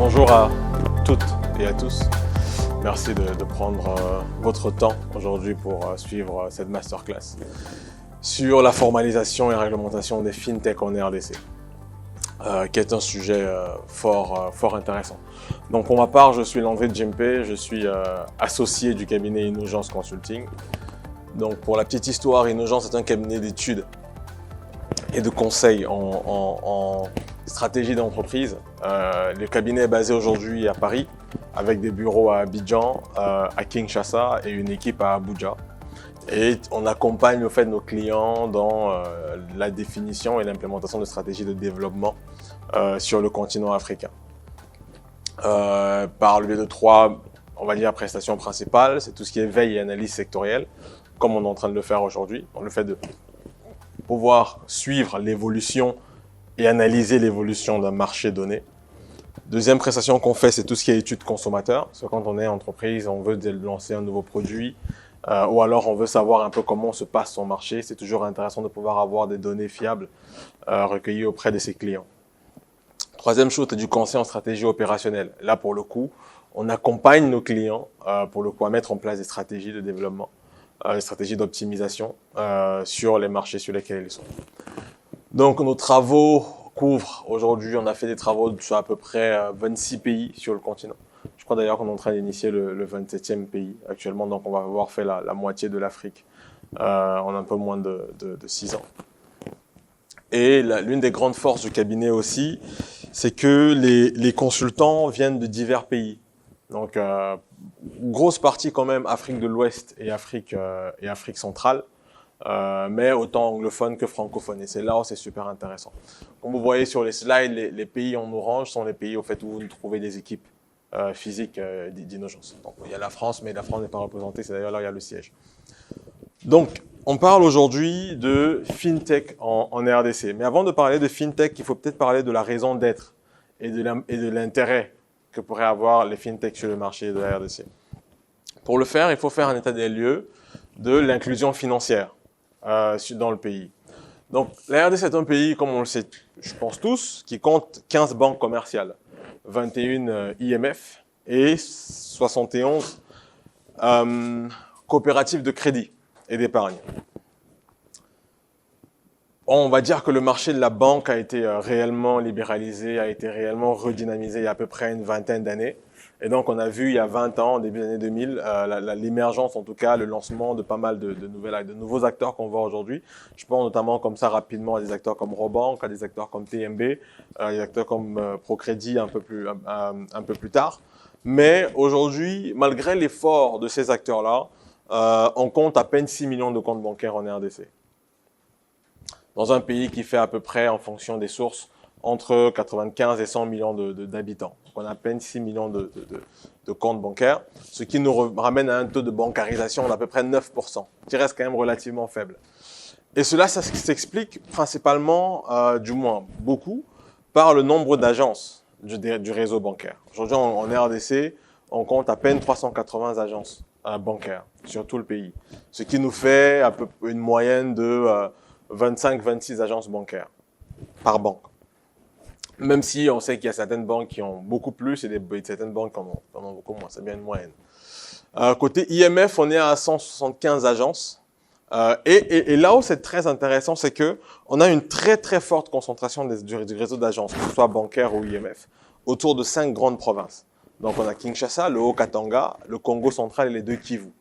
Bonjour à toutes et à tous. Merci de prendre votre temps aujourd'hui pour suivre cette masterclass sur la formalisation et réglementation des fintech en RDC, qui est un sujet fort intéressant. Donc pour ma part, je suis Landry Djempe, je suis associé du cabinet Innogence Consulting. Donc pour la petite histoire, Innogence est un cabinet d'études et de conseils en stratégie d'entreprise. Le cabinet est basé aujourd'hui à Paris, avec des bureaux à Abidjan, à Kinshasa et une équipe à Abuja. Et on accompagne au fait nos clients dans la définition et l'implémentation de stratégies de développement sur le continent africain. Par le biais de trois, on va dire, prestations principales, c'est tout ce qui est veille et analyse sectorielle, comme on est en train de le faire aujourd'hui. Le fait de pouvoir suivre l'évolution et analyser l'évolution d'un marché donné. Deuxième prestation qu'on fait, c'est tout ce qui est étude consommateur. Parce que quand on est entreprise, on veut lancer un nouveau produit ou alors on veut savoir un peu comment se passe son marché. C'est toujours intéressant de pouvoir avoir des données fiables recueillies auprès de ses clients. Troisième chose, c'est du conseil en stratégie opérationnelle. Là, pour le coup, on accompagne nos clients pour le coup à mettre en place des stratégies de développement, des stratégies d'optimisation sur les marchés sur lesquels ils sont. Donc, nos travaux couvrent, aujourd'hui, on a fait des travaux sur à peu près 26 pays sur le continent. Je crois d'ailleurs qu'on est en train d'initier le 27e pays actuellement, donc on va avoir fait la moitié de l'Afrique en un peu moins de 6 ans. Et l'une des grandes forces du cabinet aussi, c'est que les consultants viennent de divers pays. Donc, grosse partie quand même Afrique de l'Ouest et Afrique centrale. Mais autant anglophone que francophone. Et c'est là où c'est super intéressant. Comme vous voyez sur les slides, les pays en orange sont les pays au fait où vous trouvez des équipes physiques d'Innogence. Donc il y a la France, mais la France n'est pas représentée, c'est d'ailleurs là où il y a le siège. Donc on parle aujourd'hui de FinTech en RDC. Mais avant de parler de FinTech, il faut peut-être parler de la raison d'être et de l'intérêt que pourraient avoir les FinTech sur le marché de la RDC. Pour le faire, il faut faire un état des lieux de l'inclusion financière dans le pays. Donc, la RDC est un pays, comme on le sait, je pense tous, qui compte 15 banques commerciales, 21 IMF et 71 coopératives de crédit et d'épargne. On va dire que le marché de la banque a été réellement libéralisé, a été réellement redynamisé il y a à peu près une vingtaine d'années. Et donc, on a vu il y a 20 ans, au début des années 2000, l'émergence, en tout cas, le lancement de pas mal de nouveaux acteurs qu'on voit aujourd'hui. Je pense notamment comme ça rapidement à des acteurs comme Robank, à des acteurs comme TMB, des acteurs comme Procrédit un peu plus tard. Mais aujourd'hui, malgré l'effort de ces acteurs-là, on compte à peine 6 millions de comptes bancaires en RDC. Dans un pays qui fait à peu près, en fonction des sources, entre 95 et 100 millions d'habitants. Donc on a à peine 6 millions de comptes bancaires, ce qui nous ramène à un taux de bancarisation d'à peu près 9%, qui reste quand même relativement faible. Et cela, ça s'explique principalement, du moins beaucoup, par le nombre d'agences du réseau bancaire. Aujourd'hui, en RDC, on compte à peine 380 agences bancaires sur tout le pays, ce qui nous fait à peu une moyenne de 25-26 agences bancaires par banque. Même si on sait qu'il y a certaines banques qui ont beaucoup plus et certaines banques qui en ont beaucoup moins. C'est bien une moyenne. Côté IMF, on est à 175 agences. Et là où c'est très intéressant, c'est que on a une très forte concentration du réseau d'agences, que ce soit bancaire ou IMF, autour de 5 grandes provinces. Donc on a Kinshasa, le Haut-Katanga, le Congo central et les 2 Kivu.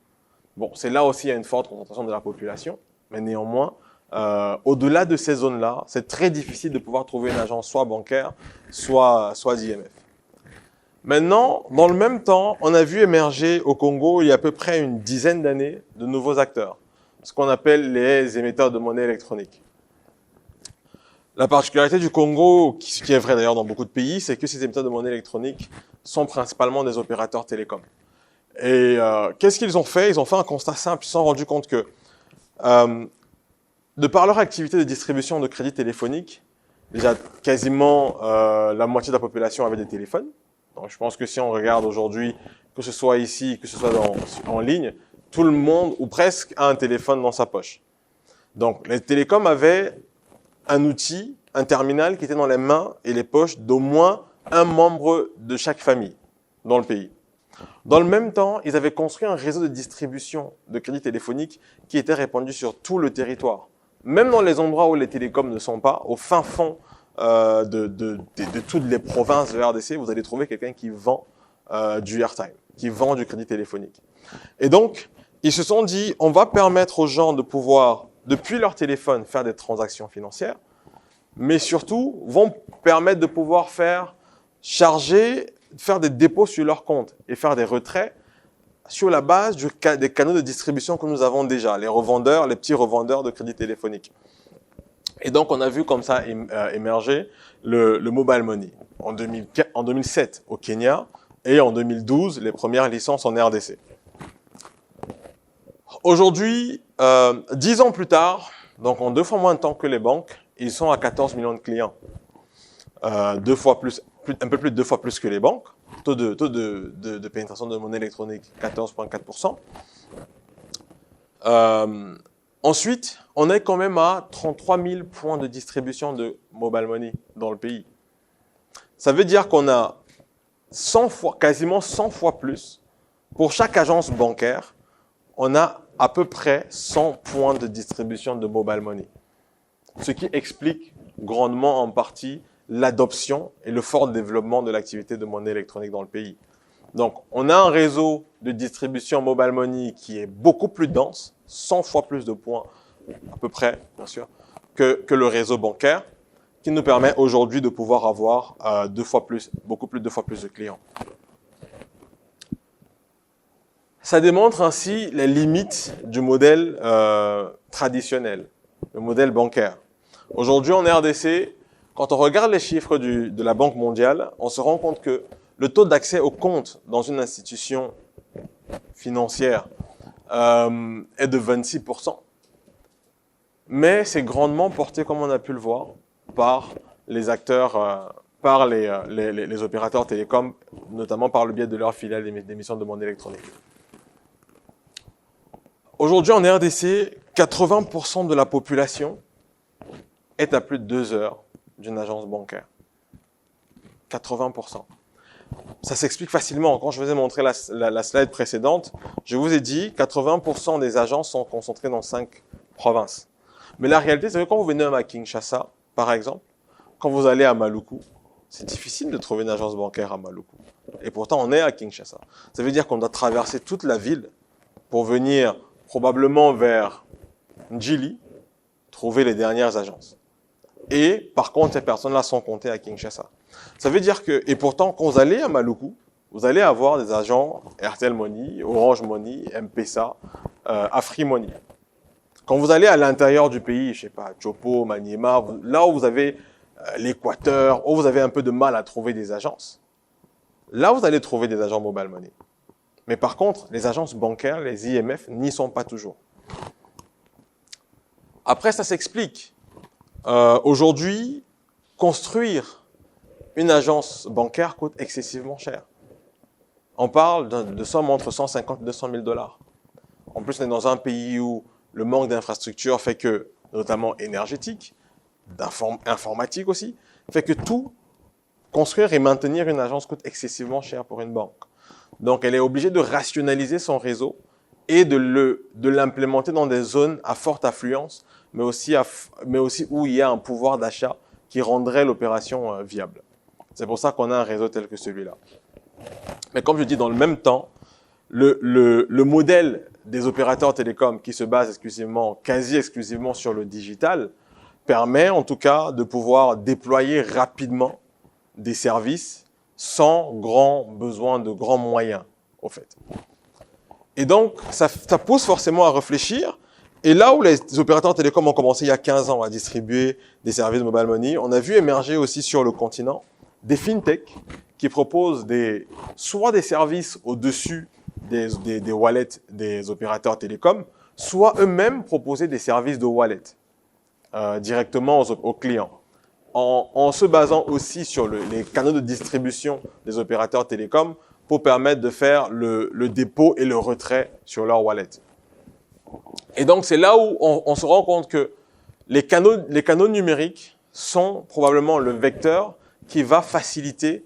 Bon, c'est là aussi il y a une forte concentration de la population, mais néanmoins, au-delà de ces zones-là, c'est très difficile de pouvoir trouver une agence soit bancaire, soit d'IMF. Maintenant, dans le même temps, on a vu émerger au Congo, il y a à peu près une dizaine d'années, de nouveaux acteurs, ce qu'on appelle les émetteurs de monnaie électronique. La particularité du Congo, ce qui est vrai d'ailleurs dans beaucoup de pays, c'est que ces émetteurs de monnaie électronique sont principalement des opérateurs télécoms. Et qu'est-ce qu'ils ont fait? Ils ont fait un constat simple, ils se sont rendus compte que de par leur activité de distribution de crédit téléphonique, déjà quasiment la moitié de la population avait des téléphones. Donc je pense que si on regarde aujourd'hui, que ce soit ici, que ce soit en ligne, tout le monde ou presque a un téléphone dans sa poche. Donc les télécoms avaient un outil, un terminal qui était dans les mains et les poches d'au moins un membre de chaque famille dans le pays. Dans le même temps, ils avaient construit un réseau de distribution de crédit téléphonique qui était répandu sur tout le territoire. Même dans les endroits où les télécoms ne sont pas, au fin fond de toutes les provinces de RDC, vous allez trouver quelqu'un qui vend du airtime, qui vend du crédit téléphonique. Et donc, ils se sont dit, on va permettre aux gens de pouvoir, depuis leur téléphone, faire des transactions financières, mais surtout, vont permettre de pouvoir faire des dépôts sur leur compte et faire des retraits sur la base des canaux de distribution que nous avons déjà, les petits revendeurs de crédit téléphonique. Et donc, on a vu comme ça émerger le mobile money en 2007 au Kenya et en 2012, les premières licences en RDC. Aujourd'hui, 10 ans plus tard, donc en 2 fois moins de temps que les banques, ils sont à 14 millions de clients. Un peu plus de 2 fois plus que les banques. Taux de pénétration de monnaie électronique, 14,4%. Ensuite, on est quand même à 33 000 points de distribution de mobile money dans le pays. Ça veut dire qu'on a quasiment 100 fois plus. Pour chaque agence bancaire, on a à peu près 100 points de distribution de mobile money. Ce qui explique grandement en partie l'adoption et le fort développement de l'activité de monnaie électronique dans le pays. Donc, on a un réseau de distribution mobile money qui est beaucoup plus dense, 100 fois plus de points, à peu près, bien sûr, que le réseau bancaire, qui nous permet aujourd'hui de pouvoir avoir 2 fois plus de clients. Ça démontre ainsi les limites du modèle traditionnel, le modèle bancaire. Aujourd'hui, en RDC, quand on regarde les chiffres de la Banque mondiale, on se rend compte que le taux d'accès au compte dans une institution financière est de 26%. Mais c'est grandement porté, comme on a pu le voir, par les acteurs, par les opérateurs télécoms, notamment par le biais de leurs filiales d'émissions de monnaie électronique. Aujourd'hui, en RDC, 80% de la population est à plus de 2 heures d'une agence bancaire. 80%. Ça s'explique facilement. Quand je vous ai montré la slide précédente, je vous ai dit 80% des agences sont concentrées dans 5 provinces. Mais la réalité, c'est que quand vous venez à Kinshasa, par exemple, quand vous allez à Maluku, c'est difficile de trouver une agence bancaire à Maluku. Et pourtant, on est à Kinshasa. Ça veut dire qu'on doit traverser toute la ville pour venir probablement vers Njili, trouver les dernières agences. Et par contre, ces personnes-là sont comptées à Kinshasa. Ça veut dire que, et pourtant, quand vous allez à Maluku, vous allez avoir des agents Airtel Money, Orange Money, M-Pesa, AfriMoney. Quand vous allez à l'intérieur du pays, je sais pas, Chopo, Maniema, là où vous avez l'Équateur, où vous avez un peu de mal à trouver des agences, là vous allez trouver des agents mobile money. Mais par contre, les agences bancaires, les IMF, n'y sont pas toujours. Après, ça s'explique. Aujourd'hui, construire une agence bancaire coûte excessivement cher. On parle de sommes entre 150 et 200 000 $. En plus, on est dans un pays où le manque d'infrastructures fait que, notamment énergétique, informatique aussi, fait que tout, construire et maintenir une agence coûte excessivement cher pour une banque. Donc, elle est obligée de rationaliser son réseau et de l'implémenter dans des zones à forte affluence, mais aussi où il y a un pouvoir d'achat qui rendrait l'opération viable. C'est pour ça qu'on a un réseau tel que celui-là. Mais comme je dis, dans le même temps, le modèle des opérateurs télécoms qui se base quasi exclusivement sur le digital, permet en tout cas de pouvoir déployer rapidement des services sans grand besoin de grands moyens, au fait. Et donc, ça pousse forcément à réfléchir. Et là où les opérateurs télécoms ont commencé il y a 15 ans à distribuer des services de mobile money, on a vu émerger aussi sur le continent des fintechs qui proposent soit des services au-dessus des wallets des opérateurs télécoms, soit eux-mêmes proposer des services de wallet directement aux clients, en se basant aussi sur les canaux de distribution des opérateurs télécoms pour permettre de faire le dépôt et le retrait sur leur wallet. Et donc, c'est là où on se rend compte que les canaux numériques sont probablement le vecteur qui va faciliter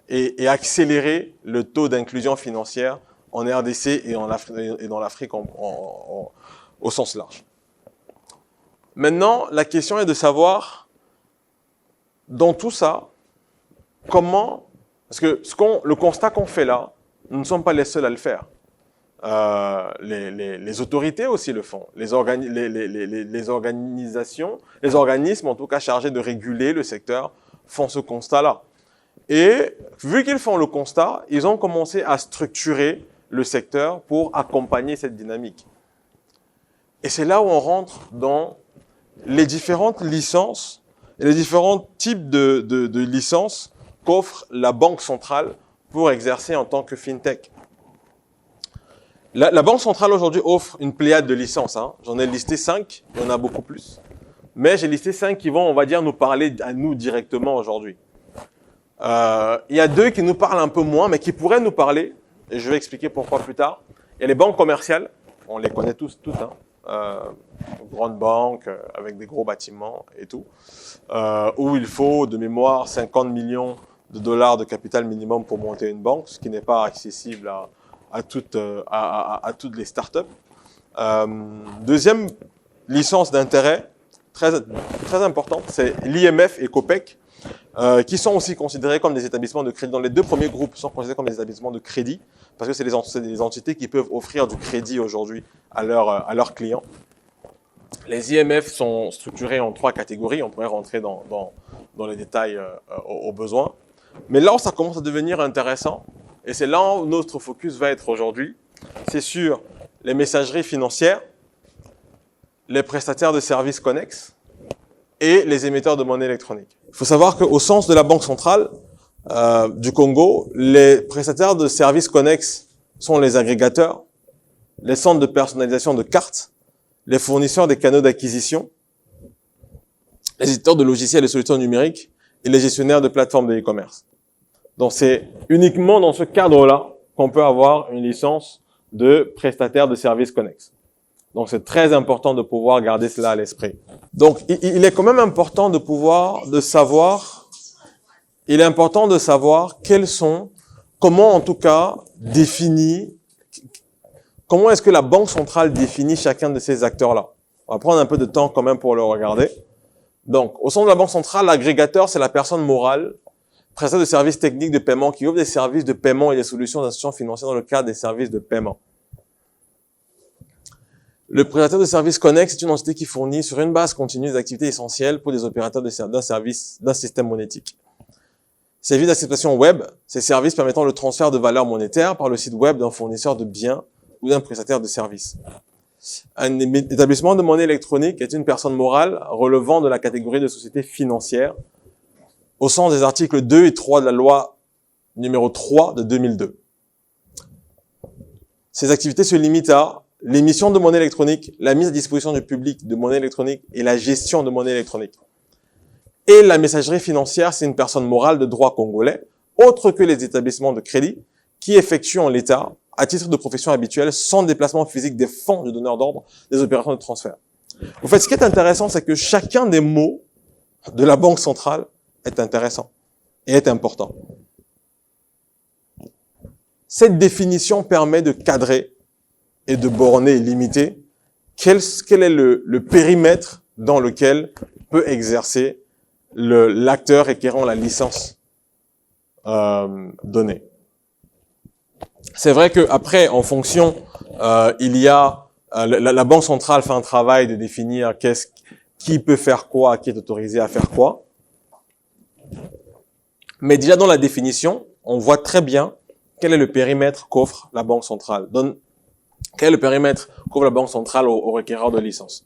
et accélérer le taux d'inclusion financière en RDC et dans l'Afrique au sens large. Maintenant, la question est de savoir, dans tout ça, comment, parce que le constat qu'on fait là, nous ne sommes pas les seuls à le faire. Les autorités aussi le font. Les organisations, les organismes en tout cas chargés de réguler le secteur font ce constat-là. Et vu qu'ils font le constat, ils ont commencé à structurer le secteur pour accompagner cette dynamique. Et c'est là où on rentre dans les différentes licences et les différents types de licences qu'offre la Banque centrale pour exercer en tant que fintech. La Banque centrale aujourd'hui offre une pléiade de licences. J'en ai listé 5, il y en a beaucoup plus. Mais j'ai listé 5 qui vont, on va dire, nous parler à nous directement aujourd'hui. Il y a 2 qui nous parlent un peu moins, mais qui pourraient nous parler, et je vais expliquer pourquoi plus tard. Il y a les banques commerciales, on les connaît toutes, grandes banques avec des gros bâtiments et tout, où il faut de mémoire 50 millions de dollars de capital minimum pour monter une banque, ce qui n'est pas accessible à toutes les startups. Deuxième licence d'intérêt très importante, c'est l'IMF et Copec, qui sont aussi considérés comme des établissements de crédit. Dans les 2 premiers groupes sont considérés comme des établissements de crédit, parce que c'est des entités qui peuvent offrir du crédit aujourd'hui à leurs clients. Les IMF sont structurés en 3 catégories, on pourrait rentrer dans les détails au besoin. Mais là où ça commence à devenir intéressant, et c'est là où notre focus va être aujourd'hui, c'est sur les messageries financières, les prestataires de services connexes et les émetteurs de monnaie électronique. Il faut savoir qu'au sens de la Banque centrale du Congo, les prestataires de services connexes sont les agrégateurs, les centres de personnalisation de cartes, les fournisseurs des canaux d'acquisition, les éditeurs de logiciels et solutions numériques et les gestionnaires de plateformes de e-commerce. Donc c'est uniquement dans ce cadre-là qu'on peut avoir une licence de prestataire de services connexes. Donc c'est très important de pouvoir garder cela à l'esprit. Donc il est quand même important de savoir quels sont, comment en tout cas comment est-ce que la Banque centrale définit chacun de ces acteurs-là. On va prendre un peu de temps quand même pour le regarder. Donc au sein de la Banque centrale, l'agrégateur c'est la personne morale, prestataire de services techniques de paiement qui offre des services de paiement et des solutions d'institutions financières dans le cadre des services de paiement. Le prestataire de services connexes est une entité qui fournit sur une base continue des activités essentielles pour des opérateurs d'un système monétique. Services d'acceptation web, ces services permettant le transfert de valeurs monétaires par le site web d'un fournisseur de biens ou d'un prestataire de services. Un établissement de monnaie électronique est une personne morale relevant de la catégorie de société financière au sens des articles 2 et 3 de la loi numéro 3 de 2002. Ces activités se limitent à l'émission de monnaie électronique, la mise à disposition du public de monnaie électronique et la gestion de monnaie électronique. Et la messagerie financière, c'est une personne morale de droit congolais, autre que les établissements de crédit, qui effectuent en l'état, à titre de profession habituelle, sans déplacement physique des fonds du donneur d'ordre, des opérations de transfert. En fait, ce qui est intéressant, c'est que chacun des mots de la Banque centrale est intéressant et est important. Cette définition permet de cadrer et de borner et limiter quel est le périmètre dans lequel peut exercer l'acteur requérant la licence donnée. C'est vrai que après, en fonction, il y a la Banque centrale fait un travail de définir qui peut faire quoi, qui est autorisé à faire quoi. Mais déjà dans la définition, on voit très bien quel est le périmètre qu'offre la Banque centrale. Quel est le périmètre qu'offre la Banque centrale aux requérants de licence.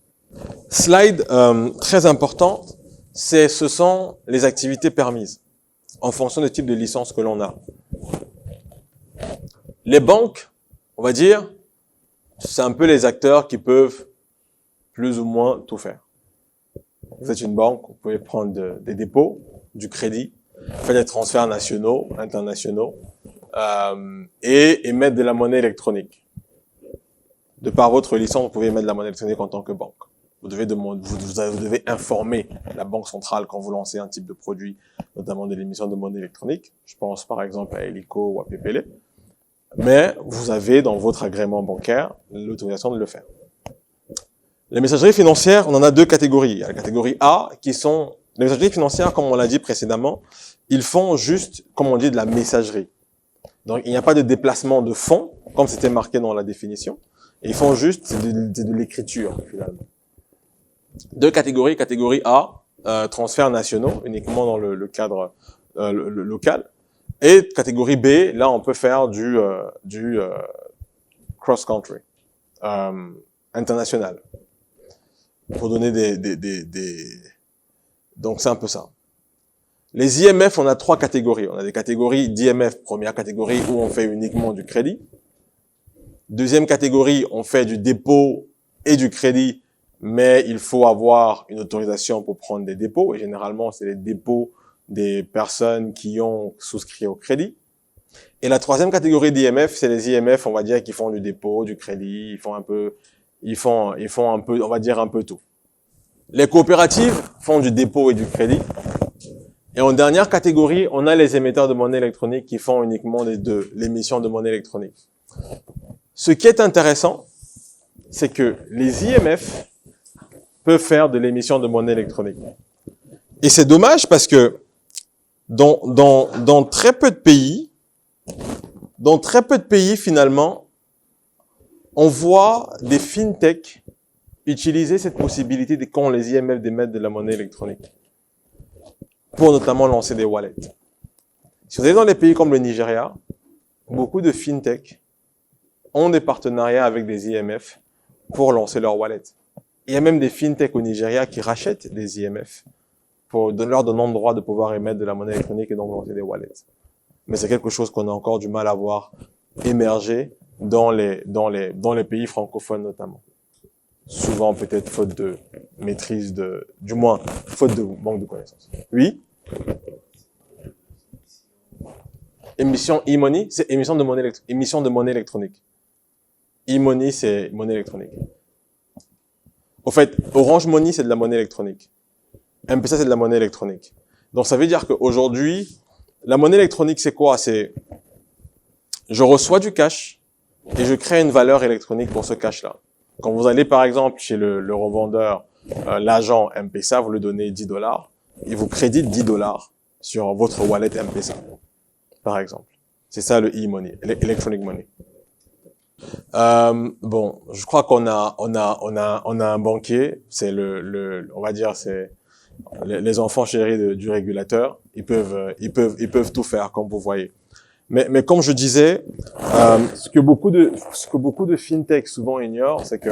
Slide très important, ce sont les activités permises en fonction du type de licence que l'on a. Les banques, on va dire, c'est un peu les acteurs qui peuvent plus ou moins tout faire. Vous êtes une banque, vous pouvez prendre des dépôts, du crédit, faire des transferts nationaux, internationaux, et émettre de la monnaie électronique. De par votre licence, vous pouvez émettre de la monnaie électronique en tant que banque. Vous devez informer la banque centrale quand vous lancez un type de produit, notamment de l'émission de monnaie électronique. Je pense par exemple à Helico ou à PPL. Mais vous avez dans votre agrément bancaire l'autorisation de le faire. Les messageries financières, on en a deux catégories. Il y a la catégorie A qui sont les messageries financières, comme on l'a dit précédemment, ils font juste, comme on dit, de la messagerie. Donc il n'y a pas de déplacement de fonds, comme c'était marqué dans la définition. Et ils font juste de l'écriture finalement. Deux catégories. Catégorie A, transferts nationaux, uniquement dans le cadre local. Et catégorie B, là, on peut faire du cross-country, international. Pour donner Donc, c'est un peu ça. Les IMF, on a trois catégories. On a des catégories d'IMF, première catégorie, où on fait uniquement du crédit. Deuxième catégorie, on fait du dépôt et du crédit, mais il faut avoir une autorisation pour prendre des dépôts. Et généralement, c'est les dépôts des personnes qui ont souscrit au crédit. Et la troisième catégorie d'IMF, c'est les IMF, on va dire, qui font du dépôt, du crédit, ils font un peu, on va dire un peu tout. Les coopératives font du dépôt et du crédit. Et en dernière catégorie, on a les émetteurs de monnaie électronique qui font uniquement les deux, l'émission de monnaie électronique. Ce qui est intéressant, c'est que les IMF peuvent faire de l'émission de monnaie électronique. Et c'est dommage parce que dans très peu de pays, finalement, on voit des fintechs utiliser cette possibilité quand les IMF d'émettre de la monnaie électronique pour notamment lancer des wallets. Si vous allez dans des pays comme le Nigeria, beaucoup de fintechs ont des partenariats avec des IMF pour lancer leur wallet. Il y a même des fintechs au Nigeria qui rachètent des IMF pour leur donner le droit de pouvoir émettre de la monnaie électronique et donc lancer des wallets. Mais c'est quelque chose qu'on a encore du mal à voir émerger dans les pays francophones notamment. Souvent peut-être faute de maîtrise du moins faute de manque de connaissances. Oui? Émission e-money, c'est émission de monnaie électronique. E-money, c'est monnaie électronique. Au fait, Orange Money, c'est de la monnaie électronique. M-Pesa, c'est de la monnaie électronique. Donc, ça veut dire qu'aujourd'hui, la monnaie électronique, c'est quoi? C'est, je reçois du cash et je crée une valeur électronique pour ce cash-là. Quand vous allez, par exemple, chez le revendeur, l'agent M-Pesa, vous lui donnez $10, il vous crédite $10 sur votre wallet M-Pesa, par exemple. C'est ça le e-money, electronic money. Bon, je crois qu'on a un banquier, c'est on va dire, c'est les enfants chéris du régulateur. Ils peuvent tout faire, comme vous voyez. Mais comme je disais, ce que beaucoup de fintech souvent ignorent, c'est que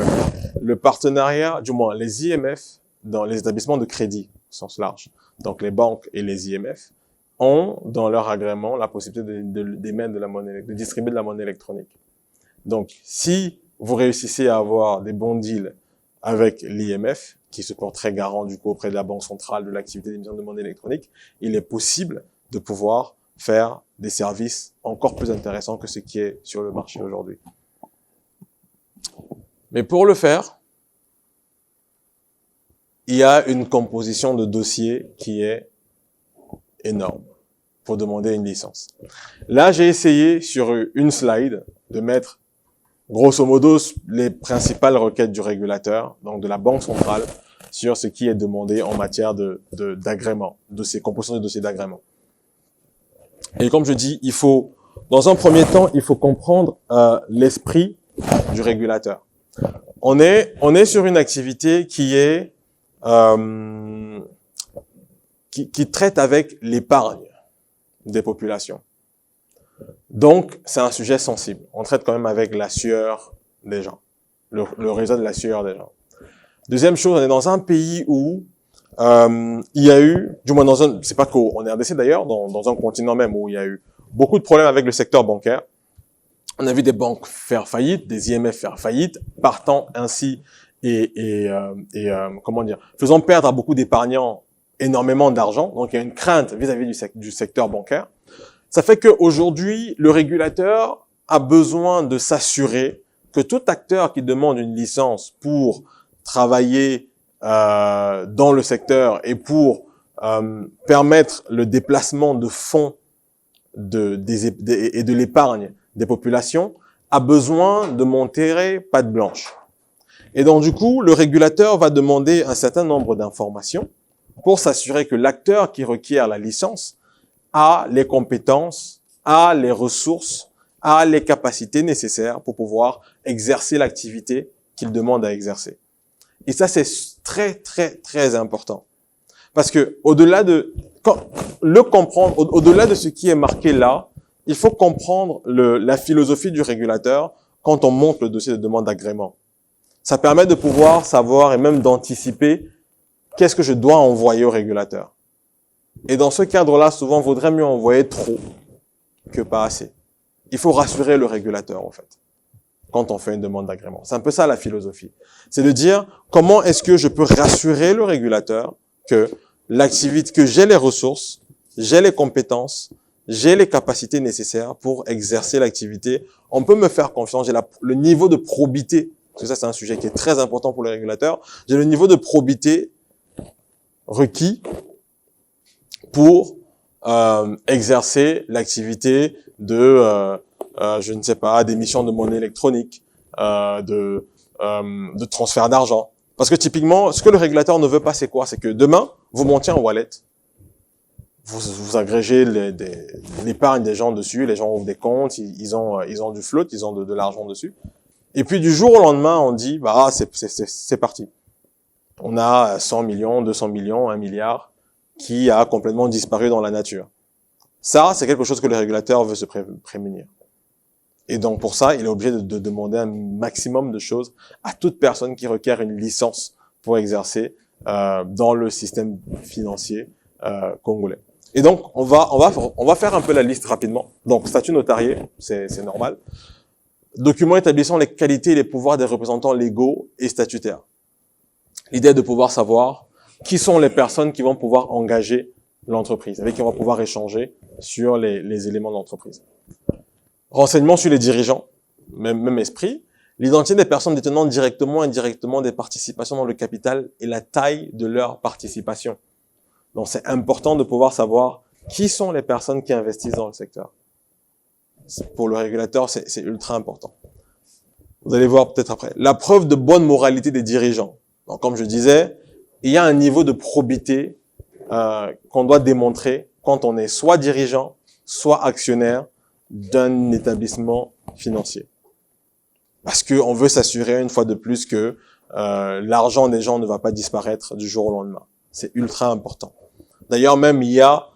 le partenariat, du moins les IMF, dans les établissements de crédit au sens large, donc les banques et les IMF, ont dans leur agrément la possibilité d'émettre de la monnaie, de distribuer de la monnaie électronique. Donc, si vous réussissez à avoir des bons deals avec l'IMF, qui se porterait garant du coup auprès de la Banque centrale de l'activité d'émission de monnaie électronique, il est possible de pouvoir faire des services encore plus intéressants que ce qui est sur le marché aujourd'hui. Mais pour le faire, il y a une composition de dossiers qui est énorme pour demander une licence. Là, j'ai essayé sur une slide de mettre grosso modo les principales requêtes du régulateur, donc de la Banque centrale, sur ce qui est demandé en matière d'agrément, composition de dossiers d'agrément. Et comme je dis, dans un premier temps, il faut comprendre l'esprit du régulateur. On est sur une activité qui traite avec l'épargne des populations. Donc, c'est un sujet sensible. On traite quand même avec la sueur des gens, le réseau de la sueur des gens. Deuxième chose, on est dans un pays où il y a eu, du moins c'est pas qu'en RDC d'ailleurs, dans un continent même où il y a eu beaucoup de problèmes avec le secteur bancaire. On a vu des banques faire faillite, des IMF faire faillite, partant ainsi faisant perdre à beaucoup d'épargnants énormément d'argent. Donc, il y a une crainte vis-à-vis du secteur bancaire. Ça fait qu'aujourd'hui, le régulateur a besoin de s'assurer que tout acteur qui demande une licence pour travailler dans le secteur et pour permettre le déplacement de fonds et de l'épargne des populations, a besoin de montrer patte blanche. Et donc, du coup, le régulateur va demander un certain nombre d'informations pour s'assurer que l'acteur qui requiert la licence a les compétences, a les ressources, a les capacités nécessaires pour pouvoir exercer l'activité qu'il demande à exercer. Et ça, c'est très, très, très important. Parce que au-delà de au-delà de ce qui est marqué là, il faut comprendre la philosophie du régulateur quand on monte le dossier de demande d'agrément. Ça permet de pouvoir savoir et même d'anticiper qu'est-ce que je dois envoyer au régulateur. Et dans ce cadre-là, souvent, il vaudrait mieux envoyer trop que pas assez. Il faut rassurer le régulateur, en fait, quand on fait une demande d'agrément. C'est un peu ça la philosophie. C'est de dire comment est-ce que je peux rassurer le régulateur que l'activité, que j'ai les ressources, j'ai les compétences, j'ai les capacités nécessaires pour exercer l'activité. On peut me faire confiance. J'ai le niveau de probité. Parce que ça, c'est un sujet qui est très important pour le régulateur. J'ai le niveau de probité requis pour exercer l'activité de, je ne sais pas, d'émission de monnaie électronique, de transfert d'argent. Parce que typiquement, ce que le régulateur ne veut pas, c'est quoi? C'est que demain, vous montiez en wallet, vous agrégez l'épargne des gens dessus, les gens ouvrent des comptes, ils ont du float, ils ont de l'argent dessus. Et puis du jour au lendemain, on dit, bah c'est parti. On a 100 millions, 200 millions, 1 milliard qui a complètement disparu dans la nature. Ça, c'est quelque chose que le régulateur veut se prémunir. Et donc pour ça, il est obligé de demander un maximum de choses à toute personne qui requiert une licence pour exercer dans le système financier congolais. Et donc on va faire un peu la liste rapidement. Donc statut notarié, c'est normal. Documents établissant les qualités et les pouvoirs des représentants légaux et statutaires. L'idée est de pouvoir savoir qui sont les personnes qui vont pouvoir engager l'entreprise, avec qui on va pouvoir échanger sur les éléments de l'entreprise. Renseignements sur les dirigeants, même esprit. L'identité des personnes détenant directement et indirectement des participations dans le capital et la taille de leur participation. Donc c'est important de pouvoir savoir qui sont les personnes qui investissent dans le secteur. Pour le régulateur, c'est ultra important. Vous allez voir peut-être après. La preuve de bonne moralité des dirigeants. Donc comme je disais, il y a un niveau de probité qu'on doit démontrer quand on est soit dirigeant, soit actionnaire d'un établissement financier. Parce qu'on veut s'assurer une fois de plus que l'argent des gens ne va pas disparaître du jour au lendemain. C'est ultra important. D'ailleurs, même il y a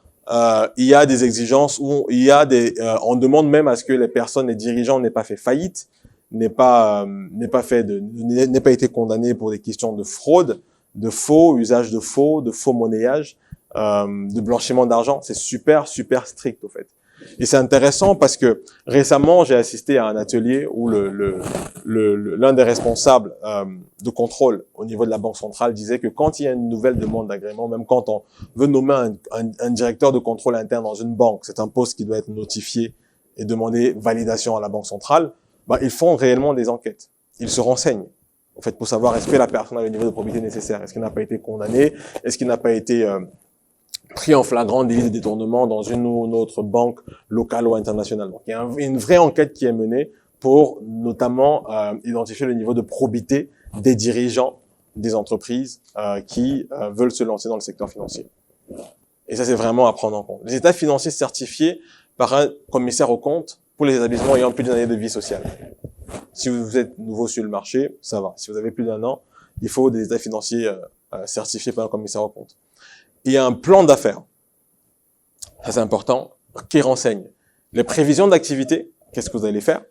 des exigences où on demande même à ce que les personnes, les dirigeants n'aient pas fait faillite, n'aient pas été condamnés pour des questions de fraude, de faux, usage de faux monnayage, de blanchiment d'argent. C'est super strict au fait. Et c'est intéressant parce que récemment, j'ai assisté à un atelier où l'un des responsables de contrôle au niveau de la Banque centrale disait que quand il y a une nouvelle demande d'agrément, même quand on veut nommer un directeur de contrôle interne dans une banque, c'est un poste qui doit être notifié et demander validation à la Banque centrale, ils font réellement des enquêtes. Ils se renseignent, en fait, pour savoir est-ce que la personne a le niveau de probité nécessaire, est-ce qu'il n'a pas été condamné, est-ce qu'il n'a pas été pris en flagrant délit de détournement dans une ou une autre banque locale ou internationale. Donc, il y a une vraie enquête qui est menée pour notamment identifier le niveau de probité des dirigeants des entreprises qui veulent se lancer dans le secteur financier. Et ça, c'est vraiment à prendre en compte. Les états financiers certifiés par un commissaire aux comptes pour les établissements ayant plus d'une année de vie sociale. Si vous êtes nouveau sur le marché, ça va. Si vous avez plus d'un an, il faut des états financiers certifiés par un commissaire aux comptes. Il y a un plan d'affaires, ça c'est important, qui renseigne les prévisions d'activité, qu'est-ce que vous allez faire,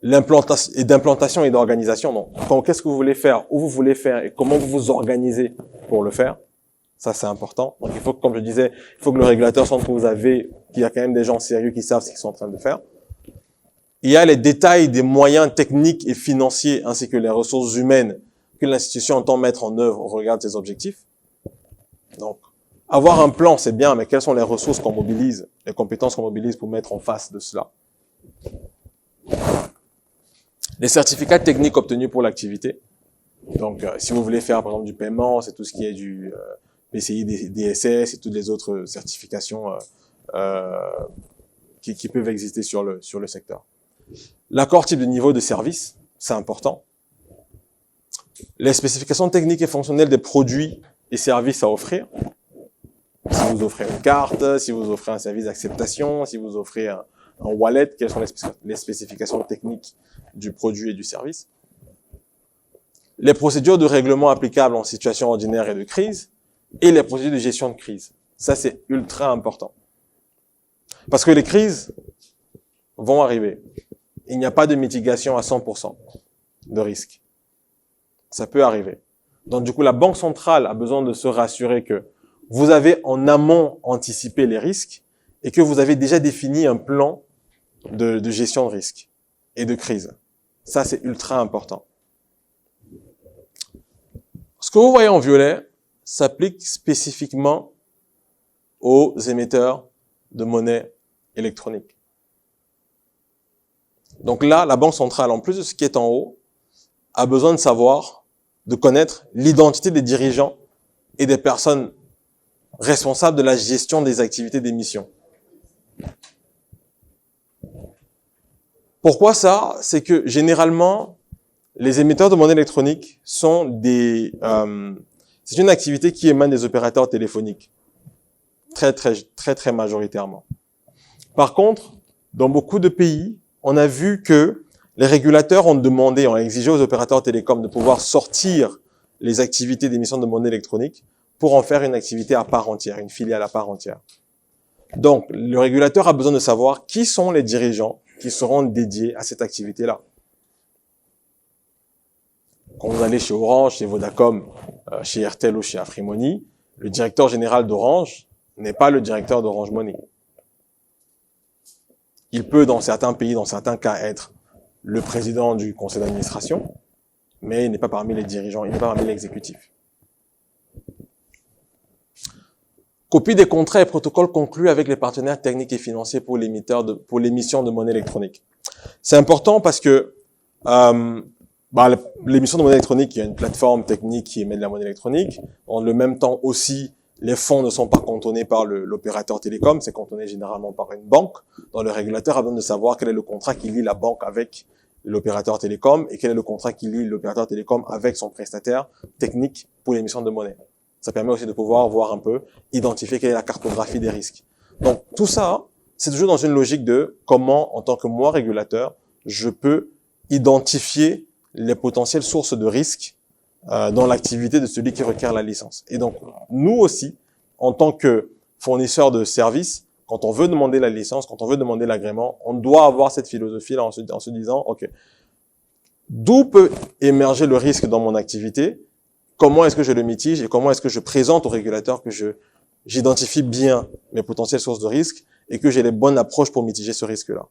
d'implantation et d'organisation, donc qu'est-ce que vous voulez faire, où vous voulez faire et comment vous vous organisez pour le faire, ça c'est important. Donc il faut, comme je disais, il faut que le régulateur sente qu'il y a quand même des gens sérieux qui savent ce qu'ils sont en train de faire. Il y a les détails des moyens techniques et financiers ainsi que les ressources humaines que l'institution entend mettre en œuvre au regard de ses objectifs. Donc, avoir un plan, c'est bien, mais quelles sont les ressources qu'on mobilise, les compétences qu'on mobilise pour mettre en face de cela? Les certificats techniques obtenus pour l'activité. Donc, si vous voulez faire, par exemple, du paiement, c'est tout ce qui est du PCI, DSS et toutes les autres certifications qui peuvent exister sur le secteur. L'accord type de niveau de service, c'est important. Les spécifications techniques et fonctionnelles des produits et services à offrir. Si vous offrez une carte, si vous offrez un service d'acceptation, si vous offrez un wallet, quelles sont les spécifications techniques du produit et du service. Les procédures de règlement applicables en situation ordinaire et de crise, et les procédures de gestion de crise. Ça, c'est ultra important. Parce que les crises vont arriver. Il n'y a pas de mitigation à 100% de risque. Ça peut arriver. Donc, du coup, la Banque centrale a besoin de se rassurer que vous avez en amont anticipé les risques et que vous avez déjà défini un plan de gestion de risque et de crise. Ça, c'est ultra important. Ce que vous voyez en violet s'applique spécifiquement aux émetteurs de monnaie électronique. Donc là, la Banque centrale, en plus de ce qui est en haut, a besoin de savoir, de connaître l'identité des dirigeants et des personnes responsables de la gestion des activités d'émission. Pourquoi ça? C'est que généralement, les émetteurs de monnaie électronique sont c'est une activité qui émane des opérateurs téléphoniques. Très majoritairement. Par contre, dans beaucoup de pays, on a vu que les régulateurs ont exigé aux opérateurs télécoms de pouvoir sortir les activités d'émission de monnaie électronique pour en faire une activité à part entière, une filiale à part entière. Donc, le régulateur a besoin de savoir qui sont les dirigeants qui seront dédiés à cette activité-là. Quand vous allez chez Orange, chez Vodacom, chez Airtel ou chez Afrimoney, le directeur général d'Orange n'est pas le directeur d'Orange Money. Il peut, dans certains pays, dans certains cas, être le président du conseil d'administration, mais il n'est pas parmi les dirigeants, il n'est pas parmi l'exécutif. Copie des contrats et protocoles conclus avec les partenaires techniques et financiers pour l'émission de monnaie électronique. C'est important parce que l'émission de monnaie électronique, il y a une plateforme technique qui émet de la monnaie électronique. En le même temps aussi, les fonds ne sont pas cantonnés par l'opérateur télécom, c'est cantonné généralement par une banque. Donc le régulateur a besoin de savoir quel est le contrat qui lie la banque avec l'opérateur télécom et quel est le contrat qui lie l'opérateur télécom avec son prestataire technique pour l'émission de monnaie. Ça permet aussi de pouvoir voir un peu, identifier quelle est la cartographie des risques. Donc tout ça, c'est toujours dans une logique de comment, en tant que moi régulateur, je peux identifier les potentielles sources de risques dans l'activité de celui qui requiert la licence. Et donc, nous aussi, en tant que fournisseur de services, quand on veut demander la licence, quand on veut demander l'agrément, on doit avoir cette philosophie-là en se disant, OK, d'où peut émerger le risque dans mon activité? Comment est-ce que je le mitige et comment est-ce que je présente au régulateur que j'identifie bien mes potentielles sources de risque et que j'ai les bonnes approches pour mitiger ce risque-là.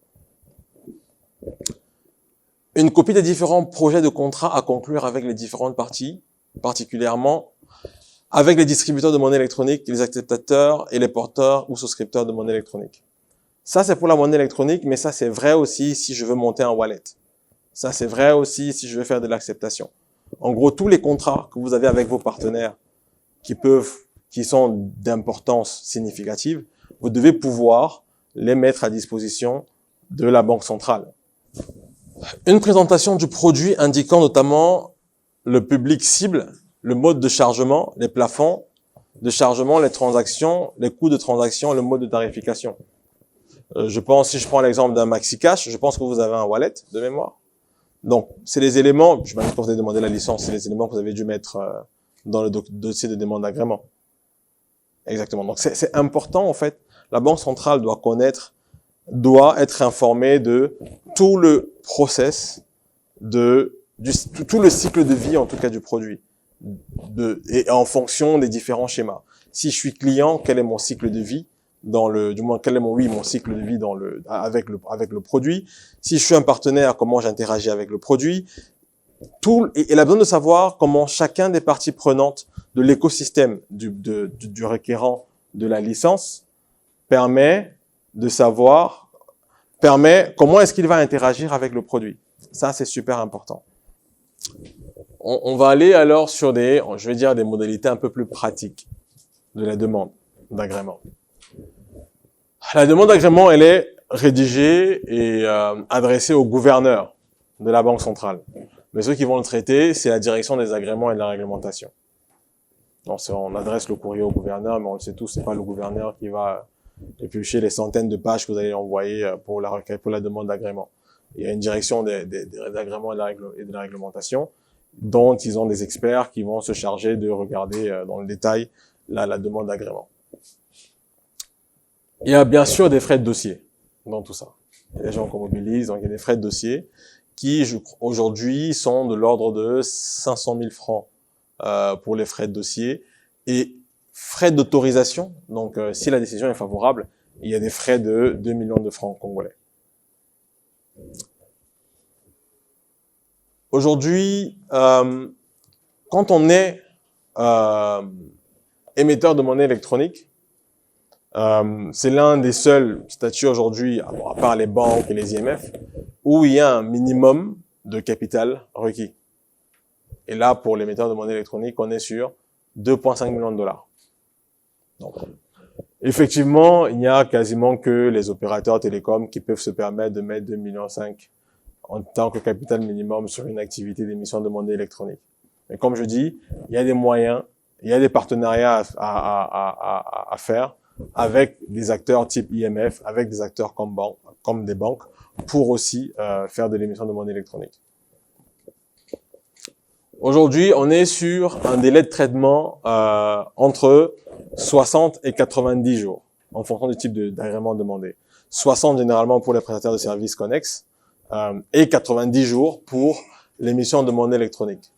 Une copie des différents projets de contrat à conclure avec les différentes parties, particulièrement avec les distributeurs de monnaie électronique, les acceptateurs et les porteurs ou souscripteurs de monnaie électronique. Ça, c'est pour la monnaie électronique, mais ça, c'est vrai aussi si je veux monter un wallet. Ça, c'est vrai aussi si je veux faire de l'acceptation. En gros, tous les contrats que vous avez avec vos partenaires qui sont d'importance significative, vous devez pouvoir les mettre à disposition de la Banque centrale. Une présentation du produit indiquant notamment le public cible, le mode de chargement, les plafonds de chargement, les transactions, les coûts de transaction, le mode de tarification. Si je prends l'exemple d'un MaxiCash, je pense que vous avez un wallet de mémoire. Donc, c'est les éléments, je m'imagine quand vous avez demandé la licence, c'est les éléments que vous avez dû mettre dans le dossier de demande d'agrément. Exactement. Donc, c'est important, en fait. La Banque centrale doit être informée de tout le process tout le cycle de vie, en tout cas, du produit. Et en fonction des différents schémas. Si je suis client, quel est mon cycle de vie? Quel est mon cycle de vie avec le produit. Si je suis un partenaire, comment j'interagis avec le produit. Et elle a besoin de savoir comment chacun des parties prenantes de l'écosystème du requérant de la licence permet comment est-ce qu'il va interagir avec le produit. Ça, c'est super important. on va aller alors sur je vais dire des modalités un peu plus pratiques de la demande d'agrément. La demande d'agrément, elle est rédigée et adressée au gouverneur de la Banque centrale. Mais ceux qui vont le traiter, c'est la direction des agréments et de la réglementation. Donc, on adresse le courrier au gouverneur, mais on le sait tous, c'est pas le gouverneur qui va éplucher les centaines de pages que vous allez envoyer pour la demande d'agrément. Il y a une direction des agréments et de la réglementation, dont ils ont des experts qui vont se charger de regarder dans le détail la demande d'agrément. Il y a bien sûr des frais de dossier dans tout ça. Il y a des gens qu'on mobilise, donc il y a des frais de dossier qui, aujourd'hui, sont de l'ordre de 500 000 francs pour les frais de dossier. Et frais d'autorisation, donc si la décision est favorable, il y a des frais de 2 millions de francs congolais. Aujourd'hui, quand on est émetteur de monnaie électronique, c'est l'un des seuls statuts aujourd'hui, à part les banques et les IMF, où il y a un minimum de capital requis. Et là, pour l'émetteur de monnaie électronique, on est sur 2,5 millions de dollars. Donc, effectivement, il n'y a quasiment que les opérateurs télécoms qui peuvent se permettre de mettre 2,5 millions en tant que capital minimum sur une activité d'émission de monnaie électronique. Mais comme je dis, il y a des moyens, il y a des partenariats à faire avec des acteurs type IMF, avec des acteurs comme des banques, pour aussi faire de l'émission de monnaie électronique. Aujourd'hui, on est sur un délai de traitement entre 60 et 90 jours, en fonction du type d'agrément demandé. 60 généralement pour les prestataires de services connexes et 90 jours pour l'émission de monnaie électronique.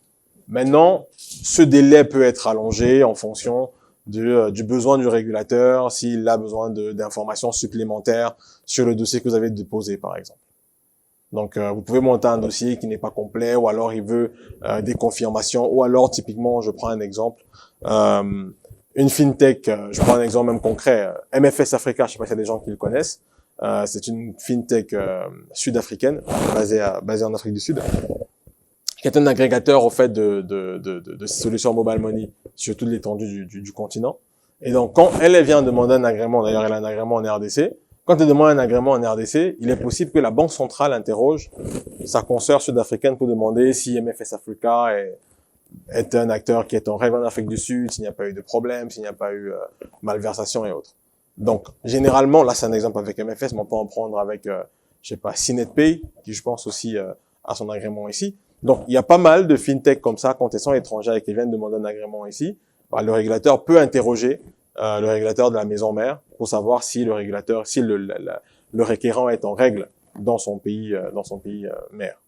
Maintenant, ce délai peut être allongé en fonction du besoin du régulateur, s'il a besoin d'informations supplémentaires sur le dossier que vous avez déposé, par exemple. Donc, vous pouvez monter un dossier qui n'est pas complet, ou alors il veut des confirmations, ou alors, typiquement, je prends un exemple, une fintech, je prends un exemple même concret, MFS Africa, je sais pas s'il y a des gens qui le connaissent, c'est une fintech sud-africaine, basée en Afrique du Sud, qui est un agrégateur au fait de solutions mobile money sur toute l'étendue du continent. Et donc, quand elle vient demander un agrément, d'ailleurs elle a un agrément en RDC, quand elle demande un agrément en RDC, il est possible que la Banque centrale interroge sa consoeur sud-africaine pour demander si MFS Africa est un acteur qui est en règle en Afrique du Sud, s'il n'y a pas eu de problème, s'il n'y a pas eu malversation et autres. Donc, généralement, là c'est un exemple avec MFS, mais on peut en prendre avec, je sais pas, CNetPay, qui je pense aussi a son agrément ici. Donc, il y a pas mal de fintech comme ça, quand elles sont étrangères et qu'elles viennent demander un agrément ici, le régulateur peut interroger le régulateur de la maison mère pour savoir si le requérant est en règle dans son pays mère.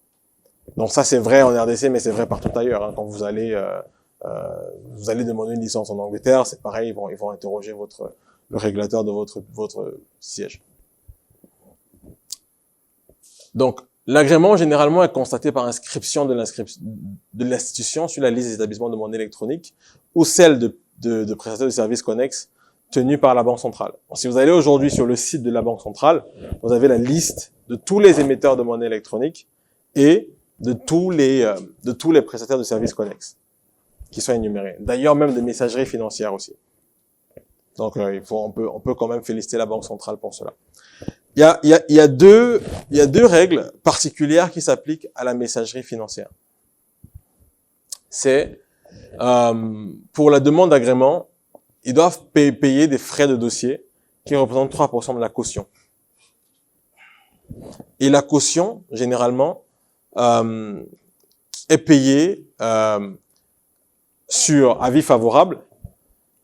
Donc ça c'est vrai en RDC, mais c'est vrai partout ailleurs. Hein. Quand vous allez demander une licence en Angleterre, c'est pareil, ils vont interroger le régulateur de votre siège. Donc l'agrément généralement est constaté par inscription de l'institution sur la liste des établissements de monnaie électronique ou celle de prestataires de services connexes tenus par la Banque centrale. Donc, si vous allez aujourd'hui sur le site de la Banque centrale, vous avez la liste de tous les émetteurs de monnaie électronique et de tous les prestataires de services connexes qui sont énumérés. D'ailleurs, même des messageries financières aussi. Donc, on peut quand même féliciter la Banque centrale pour cela. Il y a deux règles particulières qui s'appliquent à la messagerie financière. C'est pour la demande d'agrément, ils doivent payer des frais de dossier qui représentent 3% de la caution. Et la caution, généralement, est payée sur avis favorable.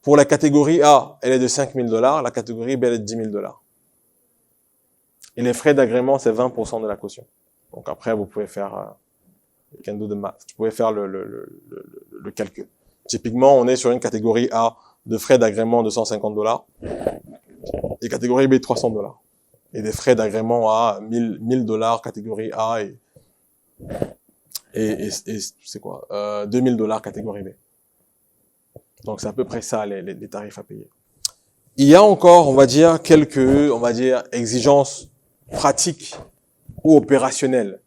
Pour la catégorie A, elle est de 5 000 $, la catégorie B, elle est de 10 000 $. Et les frais d'agrément, c'est 20% de la caution. Donc après, vous pouvez faire can do the math. Vous pouvez faire le calcul. Typiquement, on est sur une catégorie A de frais d'agrément de 150 $, et catégorie B 300 $. Et des frais d'agrément à 1000 $ catégorie A et c'est quoi 2000 $ catégorie B. Donc c'est à peu près ça les tarifs à payer. Il y a encore, on va dire, exigences pratiques ou opérationnelles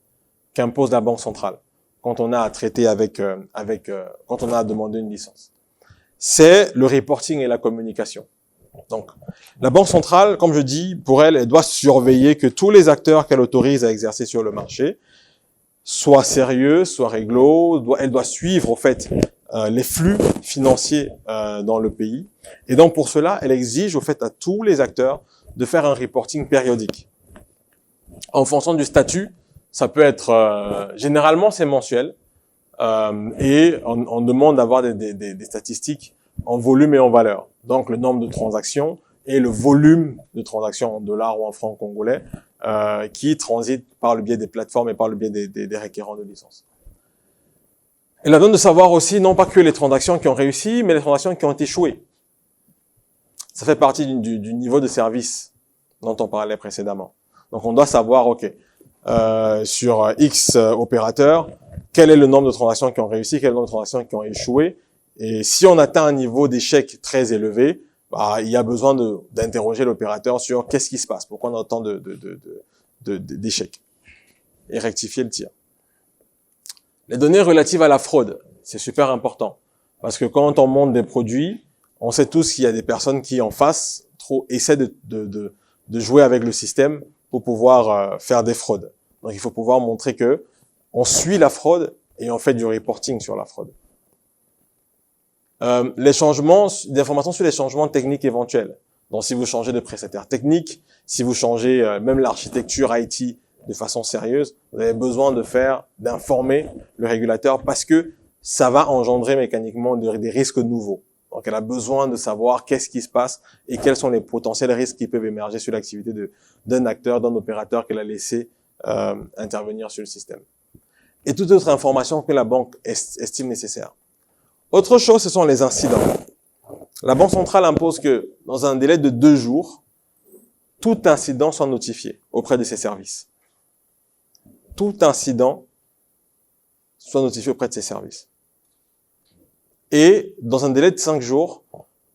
qu'impose la Banque centrale. quand on a à traiter quand on a à demander une licence. C'est le reporting et la communication. Donc, la Banque centrale, comme je dis, pour elle, elle doit surveiller que tous les acteurs qu'elle autorise à exercer sur le marché soient sérieux, soient réglo. Elle doit suivre, au fait, les flux financiers dans le pays. Et donc, pour cela, elle exige, au fait, à tous les acteurs de faire un reporting périodique. En fonction du statut, ça peut être, généralement, c'est mensuel. Et on demande d'avoir des statistiques en volume et en valeur. Donc, le nombre de transactions et le volume de transactions en dollars ou en francs congolais qui transitent par le biais des plateformes et par le biais des requérants de licence. Elle a besoin de savoir aussi, non pas que les transactions qui ont réussi, mais les transactions qui ont échoué. Ça fait partie du niveau de service dont on parlait précédemment. Donc, on doit savoir, OK, sur X opérateurs, quel est le nombre de transactions qui ont réussi, quel est le nombre de transactions qui ont échoué. Et si on atteint un niveau d'échec très élevé, bah, il y a besoin d'interroger l'opérateur sur qu'est-ce qui se passe, pourquoi on a autant d'échecs, et rectifier le tir. Les données relatives à la fraude, c'est super important, parce que quand on monte des produits, on sait tous qu'il y a des personnes qui, en face, essaient de jouer avec le système pour pouvoir faire des fraudes. Donc, il faut pouvoir montrer que on suit la fraude et on fait du reporting sur la fraude. Les changements, d'informations sur les changements techniques éventuels. Donc, si vous changez de prestataire technique, si vous changez même l'architecture IT de façon sérieuse, vous avez besoin d'informer le régulateur parce que ça va engendrer mécaniquement des risques nouveaux. Donc, elle a besoin de savoir qu'est-ce qui se passe et quels sont les potentiels risques qui peuvent émerger sur l'activité d'un acteur, d'un opérateur qu'elle a laissé intervenir sur le système. Et toute autre information que la banque estime nécessaire. Autre chose, ce sont les incidents. La Banque centrale impose que, dans un délai de 2 jours, tout incident soit notifié auprès de ses services. Tout incident soit notifié auprès de ses services. Et, dans un délai de 5 jours,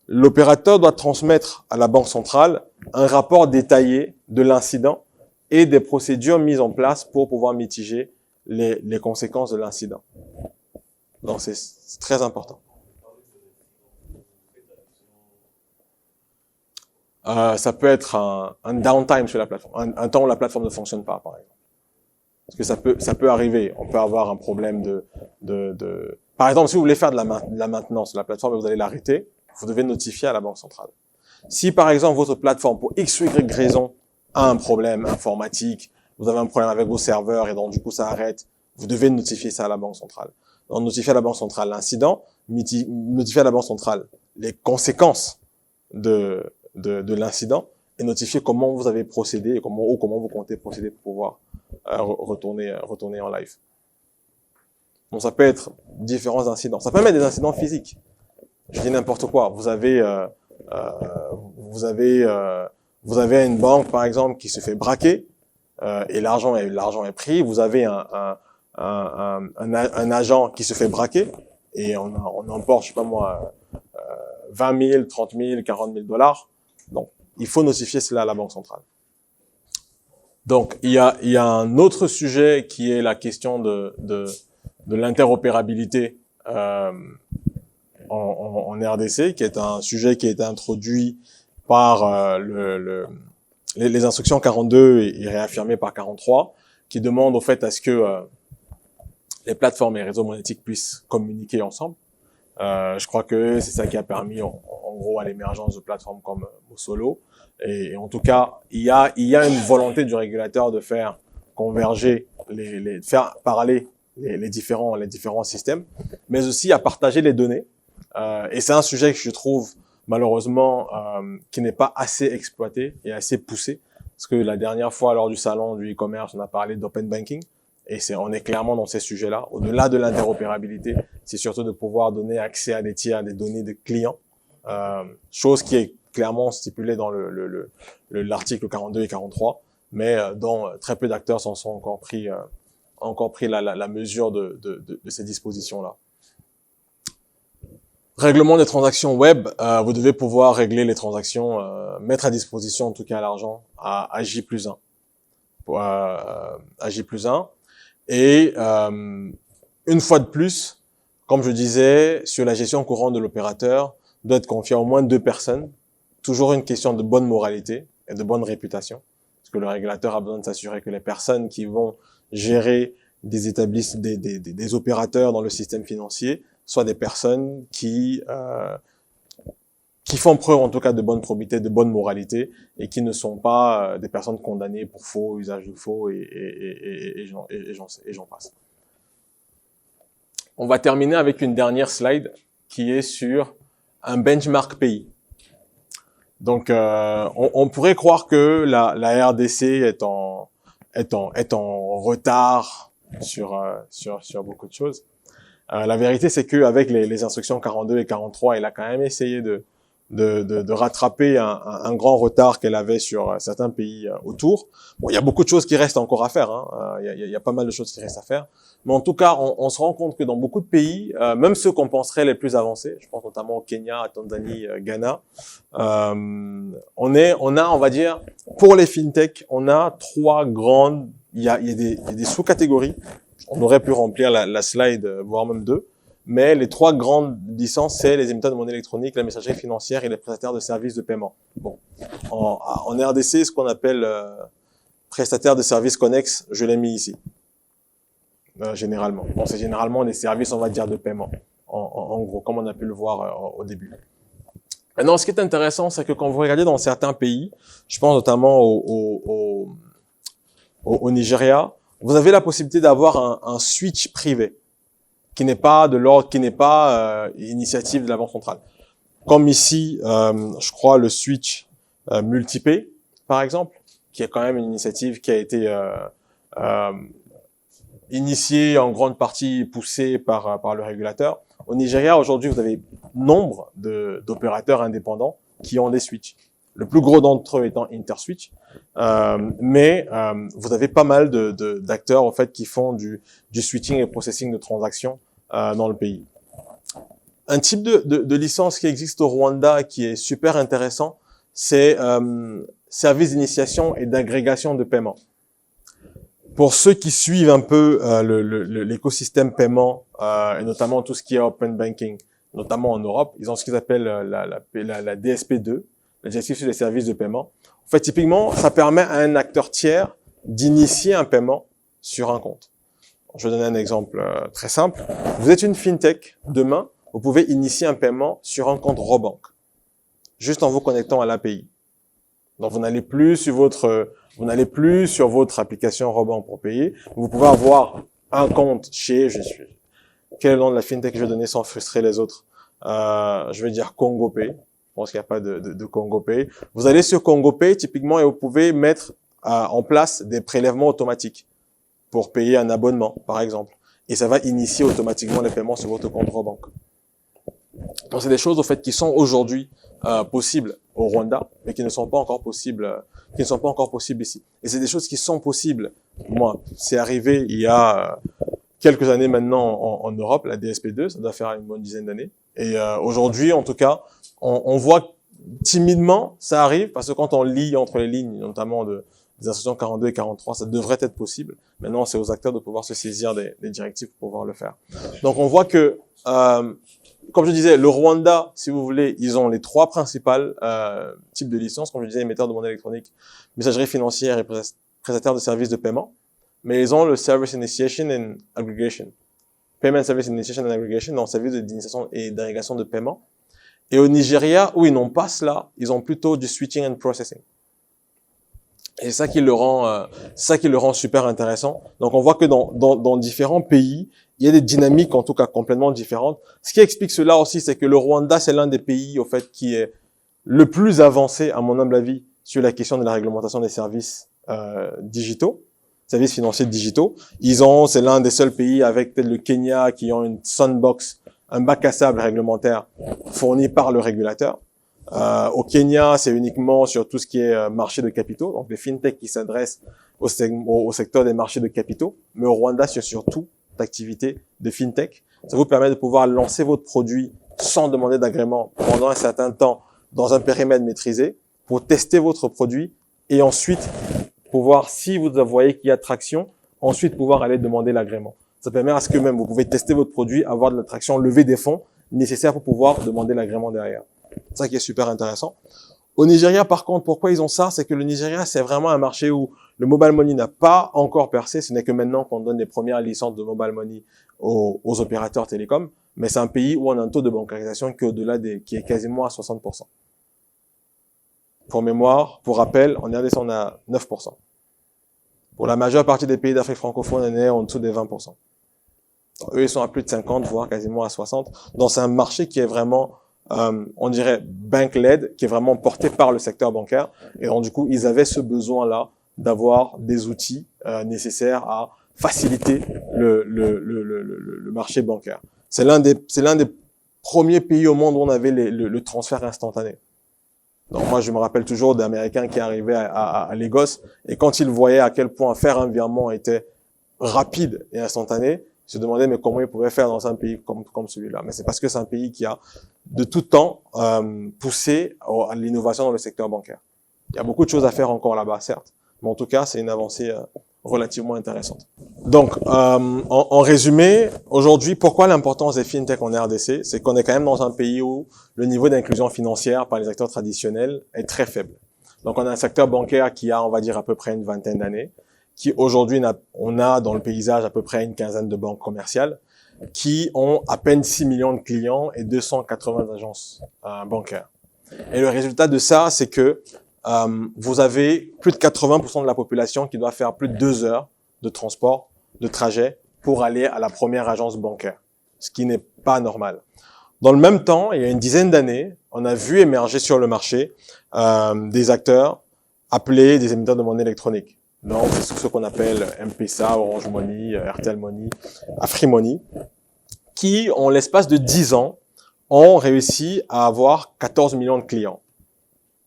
l'opérateur doit transmettre à la Banque centrale un rapport détaillé de l'incident et des procédures mises en place pour pouvoir mitiger les conséquences de l'incident. Donc, c'est très important. Ça peut être un downtime sur la plateforme, un temps où la plateforme ne fonctionne pas, par exemple. Parce que ça peut arriver. On peut avoir un problème Par exemple, si vous voulez faire de la maintenance de la plateforme et vous allez l'arrêter, vous devez notifier à la Banque centrale. Si, par exemple, votre plateforme, pour X ou Y raison, a un problème informatique, vous avez un problème avec vos serveurs et donc, du coup, ça arrête, vous devez notifier ça à la Banque centrale. Donc, notifier à la Banque centrale l'incident, notifier à la Banque centrale les conséquences de l'incident et notifier comment vous avez procédé et comment vous comptez procéder pour pouvoir retourner en live. Donc, ça peut être différents incidents. Ça peut même être des incidents physiques. Je dis n'importe quoi. Vous avez une banque, par exemple, qui se fait braquer, et l'argent est pris. Vous avez un agent qui se fait braquer, et on emporte, je sais pas moi, 20 000, 30 000, 40 000 $. Donc, il faut notifier cela à la Banque centrale. Donc, il y a un autre sujet qui est la question de l'interopérabilité en RDC, qui est un sujet qui a été introduit par les instructions 42 et réaffirmé par 43, qui demande au fait à ce que les plateformes et réseaux monétiques puissent communiquer ensemble. Je crois que c'est ça qui a permis en gros à l'émergence de plateformes comme Mosolo. Et en tout cas, il y a une volonté du régulateur de faire converger faire parler les différents systèmes, mais aussi à partager les données. Et c'est un sujet que je trouve malheureusement qui n'est pas assez exploité et assez poussé, parce que la dernière fois lors du salon du e-commerce, on a parlé d'open banking, et on est clairement dans ces sujets-là. Au-delà de l'interopérabilité, c'est surtout de pouvoir donner accès à des tiers, à des données de clients, chose qui est clairement stipulée dans l'article 42 et 43, mais dont très peu d'acteurs s'en sont encore pris la mesure de ces dispositions-là. Règlement des transactions web, vous devez pouvoir régler les transactions, mettre à disposition en tout cas l'argent à J+1. À J+1. Et une fois de plus, comme je disais, sur la gestion courante de l'opérateur, doit être confié à au moins 2 personnes. Toujours une question de bonne moralité et de bonne réputation. Parce que le régulateur a besoin de s'assurer que les personnes qui vont gérer des établissements, des opérateurs dans le système financier soient des personnes qui font preuve en tout cas de bonne probité, de bonne moralité et qui ne sont pas des personnes condamnées pour faux, usage de faux et j'en passe. On va terminer avec une dernière slide qui est sur un benchmark pays. Donc, on pourrait croire que la RDC est en retard sur beaucoup de choses. La vérité, c'est que avec les instructions 42 et 43, elle a quand même essayé de rattraper un grand retard qu'elle avait sur certains pays autour. Bon, il y a beaucoup de choses qui restent encore à faire. Hein. Il y a pas mal de choses qui restent à faire. Mais en tout cas, on se rend compte que dans beaucoup de pays, même ceux qu'on penserait les plus avancés, je pense notamment au Kenya, à Tanzanie, Ghana, on va dire, pour les fintech, on a 3 grandes, il y a des sous-catégories. On aurait pu remplir la slide, voire même 2. Mais les 3 grandes licences, c'est les émetteurs de monnaie électronique, la messagerie financière et les prestataires de services de paiement. Bon, en RDC, ce qu'on appelle prestataires de services connexes, je l'ai mis ici. Généralement. Bon, c'est généralement des services, on va dire, de paiement. En gros, comme on a pu le voir au début. Maintenant, ce qui est intéressant, c'est que quand vous regardez dans certains pays, je pense notamment au Nigeria, vous avez la possibilité d'avoir un switch privé qui n'est pas de l'ordre, qui n'est pas initiative de la Banque centrale. Comme ici, je crois le switch MultiPay, par exemple, qui est quand même une initiative qui a été initiée en grande partie poussée par le régulateur. Au Nigeria, aujourd'hui, vous avez nombre d'opérateurs indépendants qui ont des switches. Le plus gros d'entre eux étant InterSwitch, mais vous avez pas mal d'acteurs en fait qui font du switching et processing de transactions dans le pays. Un type de licence qui existe au Rwanda qui est super intéressant, c'est service d'initiation et d'agrégation de paiement. Pour ceux qui suivent un peu l'écosystème paiement et notamment tout ce qui est open banking, notamment en Europe, ils ont ce qu'ils appellent la DSP2, la directive sur les services de paiement. En fait, typiquement, ça permet à un acteur tiers d'initier un paiement sur un compte. Je vais donner un exemple très simple. Vous êtes une fintech, demain, vous pouvez initier un paiement sur un compte Robank, juste en vous connectant à l'API. Donc, vous n'allez plus sur votre application Robank pour payer. Vous pouvez avoir un compte chez, quel est le nom de la fintech que je vais donner sans frustrer les autres? Je vais dire CongoPay. Je pense qu'il n'y a pas de CongoPay. Vous allez sur CongoPay, typiquement, et vous pouvez mettre en place des prélèvements automatiques pour payer un abonnement, par exemple. Et ça va initier automatiquement les paiements sur votre compte Robank. Donc, c'est des choses, au fait, qui sont aujourd'hui possibles au Rwanda, mais qui ne sont pas encore possibles ici. Et c'est des choses qui sont possibles. Moi, c'est arrivé il y a quelques années maintenant en Europe, la DSP2, ça doit faire une bonne dizaine d'années. Et aujourd'hui, en tout cas, on voit timidement, ça arrive, parce que quand on lit entre les lignes, notamment des instructions 42 et 43, ça devrait être possible. Maintenant, c'est aux acteurs de pouvoir se saisir des directives pour pouvoir le faire. Donc, on voit que, comme je disais, le Rwanda, si vous voulez, ils ont les 3 principales types de licences, comme je disais, émetteurs de monnaie électronique, messagerie financière et prestataires de services de paiement. Mais ils ont le Service Initiation and Aggregation. Payment Service Initiation and Aggregation, donc service d'initiation et d'agrégation de paiement. Et au Nigeria, où ils n'ont pas cela, ils ont plutôt du switching and processing. Et c'est ça qui le rend super intéressant. Donc on voit que dans différents pays, il y a des dynamiques en tout cas complètement différentes. Ce qui explique cela aussi, c'est que le Rwanda, c'est l'un des pays au fait qui est le plus avancé, à mon humble avis, sur la question de la réglementation des services digitaux, services financiers digitaux. C'est l'un des seuls pays avec peut-être le Kenya qui ont une sandbox, un bac à sable réglementaire fourni par le régulateur. Au Kenya, c'est uniquement sur tout ce qui est marché de capitaux, donc les fintechs qui s'adressent au secteur des marchés de capitaux. Mais au Rwanda, c'est surtout d'activité de fintech. Ça vous permet de pouvoir lancer votre produit sans demander d'agrément pendant un certain temps dans un périmètre maîtrisé pour tester votre produit et ensuite pouvoir, si vous voyez qu'il y a traction, ensuite pouvoir aller demander l'agrément. Ça permet à ce que même vous pouvez tester votre produit, avoir de l'attraction, lever des fonds nécessaires pour pouvoir demander l'agrément derrière. C'est ça qui est super intéressant. Au Nigeria, par contre, pourquoi ils ont ça? C'est que le Nigeria, c'est vraiment un marché où le mobile money n'a pas encore percé. Ce n'est que maintenant qu'on donne les premières licences de mobile money aux opérateurs télécoms. Mais c'est un pays où on a un taux de bancarisation qui est quasiment à 60%. Pour mémoire, pour rappel, en RDC, on a 9%. Pour la majeure partie des pays d'Afrique francophone, on est en dessous des 20%. Eux, ils sont à plus de 50, voire quasiment à 60. Donc, c'est un marché qui est vraiment, on dirait, bank-led, qui est vraiment porté par le secteur bancaire. Et donc, du coup, ils avaient ce besoin-là d'avoir des outils nécessaires à faciliter le marché bancaire. C'est l'un des premiers pays au monde où on avait le transfert instantané. Donc moi, je me rappelle toujours d'Américains qui arrivaient à Lagos et quand ils voyaient à quel point faire un virement était rapide et instantané, ils se demandaient mais comment ils pouvaient faire dans un pays comme celui-là. Mais c'est parce que c'est un pays qui a de tout temps poussé à l'innovation dans le secteur bancaire. Il y a beaucoup de choses à faire encore là-bas, certes, mais en tout cas, c'est une avancée relativement intéressante. Donc, en résumé, aujourd'hui, pourquoi l'importance des fintech en RDC? C'est qu'on est quand même dans un pays où le niveau d'inclusion financière par les acteurs traditionnels est très faible. Donc, on a un secteur bancaire qui a, on va dire, à peu près une vingtaine d'années, qui aujourd'hui, on a dans le paysage à peu près une quinzaine de banques commerciales qui ont à peine 6 millions de clients et 280 agences bancaires. Et le résultat de ça, c'est que vous avez plus de 80% de la population qui doit faire plus de 2 heures de transport, de trajet pour aller à la première agence bancaire, ce qui n'est pas normal. Dans le même temps, il y a une dizaine d'années, on a vu émerger sur le marché des acteurs appelés des émetteurs de monnaie électronique. Donc, c'est ce qu'on appelle M-Pesa, Orange Money, Airtel Money, Afrimoney, qui, en l'espace de 10 ans, ont réussi à avoir 14 millions de clients.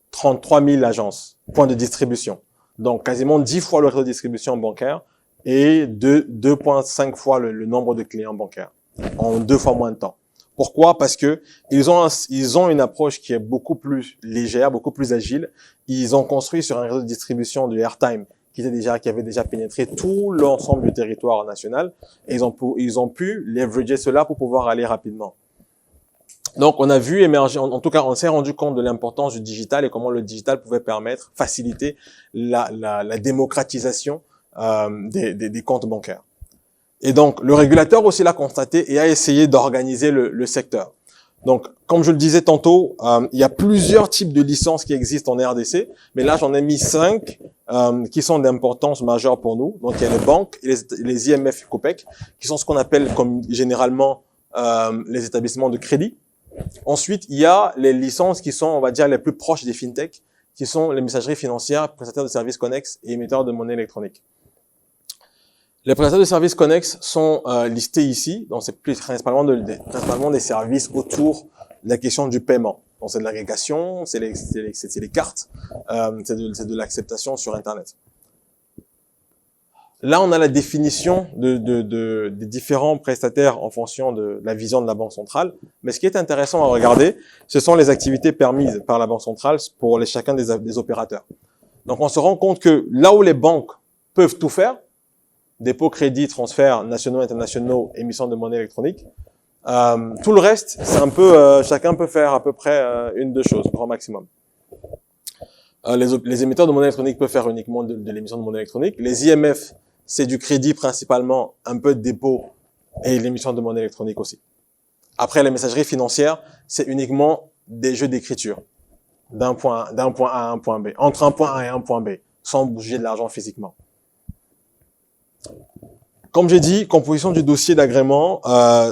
33 000 agences, points de distribution. Donc, quasiment 10 fois le réseau de distribution bancaire et 2,5 fois le nombre de clients bancaires en 2 fois moins de temps. Pourquoi? Parce que ils ont une approche qui est beaucoup plus légère, beaucoup plus agile. Ils ont construit sur un réseau de distribution de airtime qui avait déjà pénétré tout l'ensemble du territoire national et ils ont pu leverager cela pour pouvoir aller rapidement. Donc, on a vu émerger, en tout cas, on s'est rendu compte de l'importance du digital et comment le digital pouvait faciliter la démocratisation des comptes bancaires. Et donc, le régulateur aussi l'a constaté et a essayé d'organiser le secteur. Donc, comme je le disais tantôt, il y a plusieurs types de licences qui existent en RDC, mais là, j'en ai mis 5 qui sont d'importance majeure pour nous. Donc, il y a les banques, et les IMF et COPEC, qui sont ce qu'on appelle comme généralement les établissements de crédit. Ensuite, il y a les licences qui sont, on va dire, les plus proches des fintech, qui sont les messageries financières, prestataires de services connexes et émetteurs de monnaie électronique. Les prestataires de services connexes sont listés ici, donc c'est principalement des services autour de la question du paiement. Donc c'est de l'agrégation, c'est les cartes, c'est de l'acceptation sur Internet. Là, on a la définition des différents prestataires en fonction de la vision de la Banque centrale. Mais ce qui est intéressant à regarder, ce sont les activités permises par la Banque centrale pour chacun des opérateurs. Donc, on se rend compte que là où les banques peuvent tout faire, dépôt, crédit, transfert, nationaux, internationaux, émission de monnaie électronique, tout le reste, c'est un peu, chacun peut faire à peu près une, deux choses, grand maximum. Les émetteurs de monnaie électronique peuvent faire uniquement de l'émission de monnaie électronique. Les IMF, c'est du crédit principalement, un peu de dépôt et l'émission de monnaie électronique aussi. Après, les messageries financières, c'est uniquement des jeux d'écriture d'un point A à un point B, entre un point A et un point B, sans bouger de l'argent physiquement. Comme j'ai dit, composition du dossier d'agrément,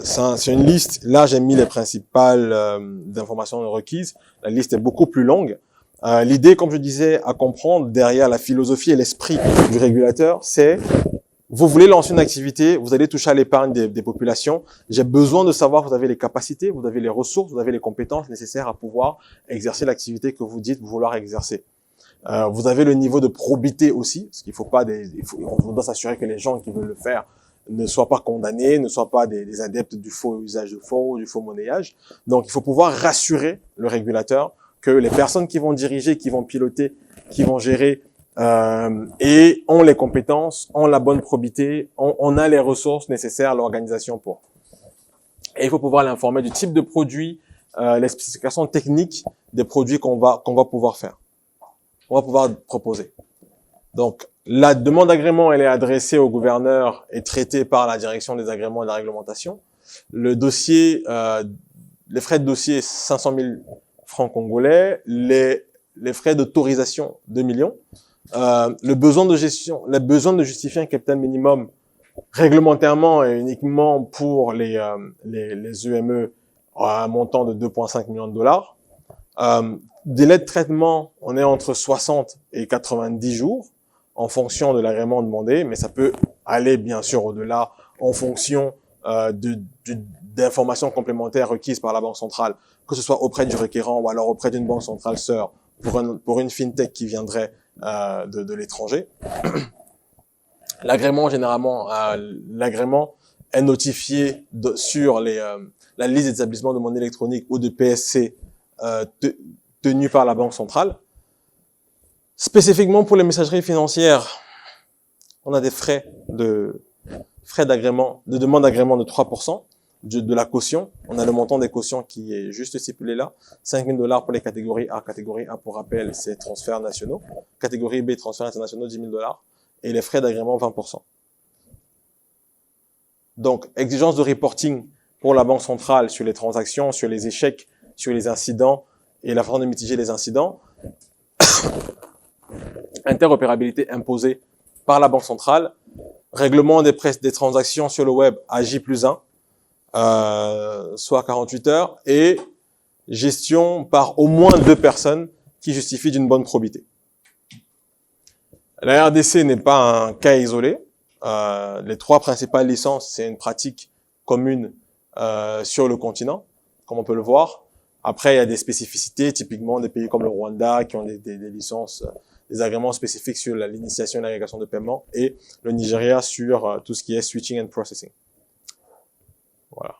c'est une liste. Là, j'ai mis les principales informations requises. La liste est beaucoup plus longue. L'idée, comme je disais, à comprendre derrière la philosophie et l'esprit du régulateur, c'est vous voulez lancer une activité, vous allez toucher à l'épargne des populations. J'ai besoin de savoir que vous avez les capacités, vous avez les ressources, vous avez les compétences nécessaires à pouvoir exercer l'activité que vous dites vouloir exercer. Vous avez le niveau de probité aussi, parce qu'il faut pas on doit s'assurer que les gens qui veulent le faire ne soient pas condamnés, ne soient pas des adeptes du faux usage de faux, du faux monnayage. Donc, il faut pouvoir rassurer le régulateur que les personnes qui vont diriger, qui vont piloter, qui vont gérer et ont les compétences, ont la bonne probité, on a les ressources nécessaires à l'organisation pour. Et il faut pouvoir l'informer du type de produit, les spécifications techniques des produits qu'on va pouvoir faire, on va pouvoir proposer. Donc, la demande d'agrément, elle est adressée au gouverneur et traitée par la direction des agréments et de la réglementation. Le dossier, les frais de dossier, 500 000 francs congolais, les frais d'autorisation, 2 millions. Le besoin de gestion, le besoin de justifier un capital minimum réglementairement et uniquement pour les EME à un montant de 2,5 millions de dollars. Délai de traitement, on est entre 60 et 90 jours en fonction de l'agrément demandé, mais ça peut aller bien sûr au-delà en fonction d'informations complémentaires requises par la Banque centrale, que ce soit auprès du requérant ou alors auprès d'une banque centrale sœur pour une fintech qui viendrait de l'étranger. L'agrément, généralement, l'agrément est notifié sur la liste des établissements de monnaie électronique ou de PSC tenus par la Banque centrale. Spécifiquement pour les messageries financières, on a des frais d'agrément, de demande d'agrément de 3% de la caution. On a le montant des cautions qui est juste stipulé là. 5 000 $ pour les catégories A. Catégorie A, pour rappel, c'est transferts nationaux. Catégorie B, transferts internationaux, 10 000 $. Et les frais d'agrément, 20%. Donc, exigence de reporting pour la Banque centrale sur les transactions, sur les échecs, sur les incidents et la façon de mitiger les incidents. Interopérabilité imposée par la Banque centrale. Règlement des transactions sur le web à J+1, soit 48 heures, et gestion par au moins 2 personnes qui justifient d'une bonne probité. La RDC n'est pas un cas isolé. Les 3 principales licences, c'est une pratique commune sur le continent, comme on peut le voir. Après, il y a des spécificités, typiquement des pays comme le Rwanda qui ont des licences, des agréments spécifiques sur l'initiation et l'agrégation de paiement, et le Nigeria sur tout ce qui est switching and processing. Voilà.